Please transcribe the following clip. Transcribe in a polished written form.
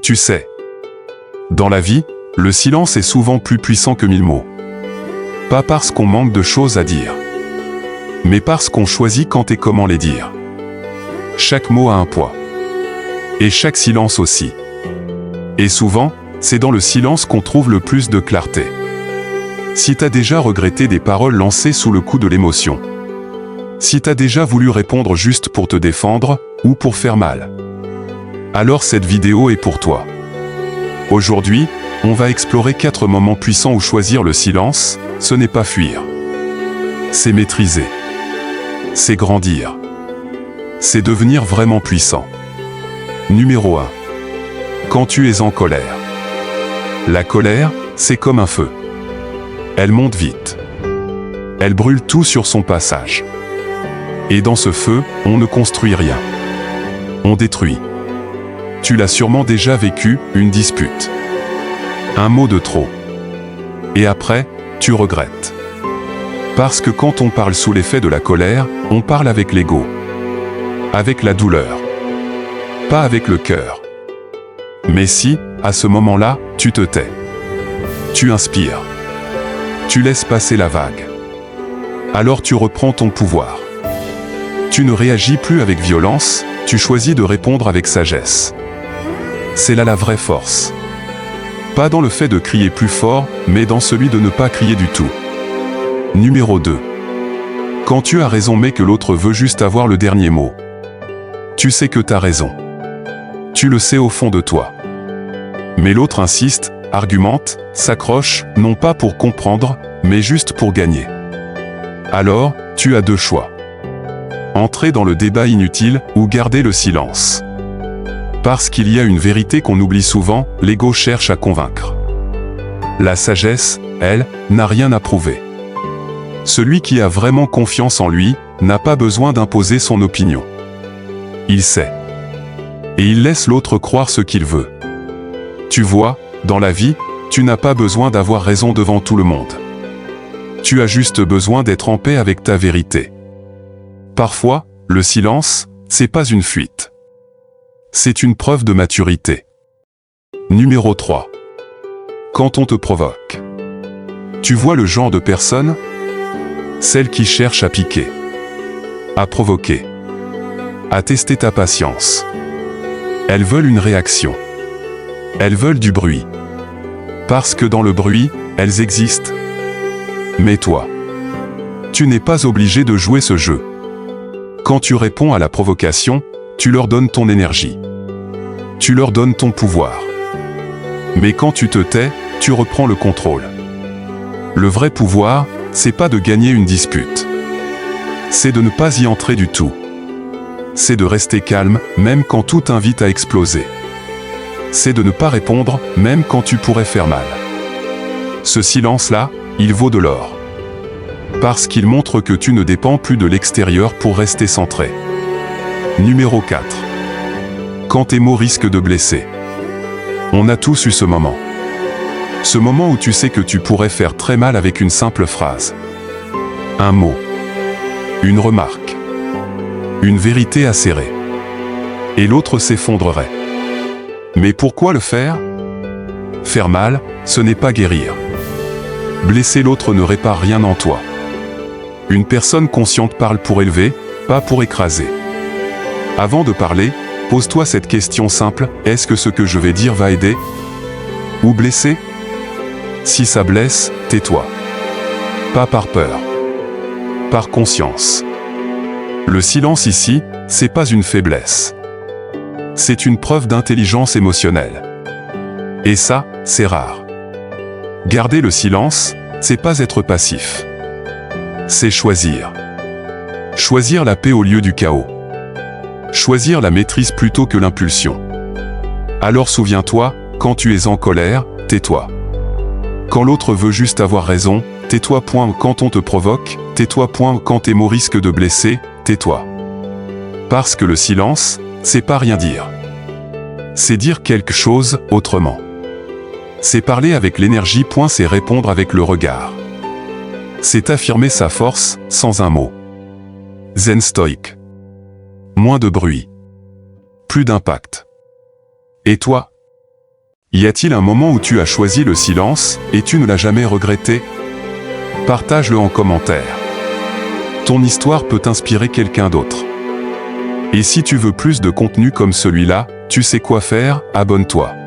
Tu sais, dans la vie, le silence est souvent plus puissant que 1000 mots. Pas parce qu'on manque de choses à dire, mais parce qu'on choisit quand et comment les dire. Chaque mot a un poids. Et chaque silence aussi. Et souvent, c'est dans le silence qu'on trouve le plus de clarté. Si t'as déjà regretté des paroles lancées sous le coup de l'émotion, si t'as déjà voulu répondre juste pour te défendre, ou pour faire mal, alors cette vidéo est pour toi. Aujourd'hui, on va explorer 4 moments puissants où choisir le silence, ce n'est pas fuir. C'est maîtriser. C'est grandir. C'est devenir vraiment puissant. Numéro 1. Quand tu es en colère. La colère, c'est comme un feu. Elle monte vite. Elle brûle tout sur son passage. Et dans ce feu, on ne construit rien. On détruit. Tu l'as sûrement déjà vécu, une dispute. Un mot de trop. Et après, tu regrettes. Parce que quand on parle sous l'effet de la colère, on parle avec l'ego. Avec la douleur. Pas avec le cœur. Mais si, à ce moment-là, tu te tais. Tu inspires. Tu laisses passer la vague. Alors tu reprends ton pouvoir. Tu ne réagis plus avec violence, tu choisis de répondre avec sagesse. C'est là la vraie force. Pas dans le fait de crier plus fort, mais dans celui de ne pas crier du tout. Numéro 2. Quand tu as raison mais que l'autre veut juste avoir le dernier mot. Tu sais que t'as raison. Tu le sais au fond de toi. Mais l'autre insiste, argumente, s'accroche, non pas pour comprendre, mais juste pour gagner. Alors, tu as 2 choix. Entrer dans le débat inutile ou garder le silence. Parce qu'il y a une vérité qu'on oublie souvent, l'ego cherche à convaincre. La sagesse, elle, n'a rien à prouver. Celui qui a vraiment confiance en lui, n'a pas besoin d'imposer son opinion. Il sait. Et il laisse l'autre croire ce qu'il veut. Tu vois, dans la vie, tu n'as pas besoin d'avoir raison devant tout le monde. Tu as juste besoin d'être en paix avec ta vérité. Parfois, le silence, c'est pas une fuite. C'est une preuve de maturité. Numéro 3. Quand on te provoque. Tu vois le genre de personne? Celle qui cherche à piquer. À provoquer. À tester ta patience. Elles veulent une réaction. Elles veulent du bruit. Parce que dans le bruit, elles existent. Mais toi, tu n'es pas obligé de jouer ce jeu. Quand tu réponds à la provocation, tu leur donnes ton énergie. Tu leur donnes ton pouvoir. Mais quand tu te tais, tu reprends le contrôle. Le vrai pouvoir, c'est pas de gagner une dispute. C'est de ne pas y entrer du tout. C'est de rester calme, même quand tout invite à exploser. C'est de ne pas répondre, même quand tu pourrais faire mal. Ce silence-là, il vaut de l'or. Parce qu'il montre que tu ne dépends plus de l'extérieur pour rester centré. Numéro 4. Quand tes mots risquent de blesser. On a tous eu ce moment. Ce moment où tu sais que tu pourrais faire très mal avec une simple phrase. Un mot. Une remarque. Une vérité acérée. Et l'autre s'effondrerait. Mais pourquoi le faire? Faire mal, ce n'est pas guérir. Blesser l'autre ne répare rien en toi. Une personne consciente parle pour élever, pas pour écraser. Avant de parler, pose-toi cette question simple, est-ce que ce que je vais dire va aider? Ou blesser? Si ça blesse, tais-toi. Pas par peur. Par conscience. Le silence ici, c'est pas une faiblesse. C'est une preuve d'intelligence émotionnelle. Et ça, c'est rare. Garder le silence, c'est pas être passif. C'est choisir. Choisir la paix au lieu du chaos. Choisir la maîtrise plutôt que l'impulsion. Alors souviens-toi, quand tu es en colère, tais-toi. Quand l'autre veut juste avoir raison, tais-toi. Quand on te provoque, tais-toi. Quand tes mots risquent de blesser, tais-toi. Parce que le silence, c'est pas rien dire. C'est dire quelque chose autrement. C'est parler avec l'énergie. C'est répondre avec le regard. C'est affirmer sa force, sans un mot. Zen stoïque. Moins de bruit. Plus d'impact. Et toi? Y a-t-il un moment où tu as choisi le silence et tu ne l'as jamais regretté? Partage-le en commentaire. Ton histoire peut inspirer quelqu'un d'autre. Et si tu veux plus de contenu comme celui-là, tu sais quoi faire, abonne-toi.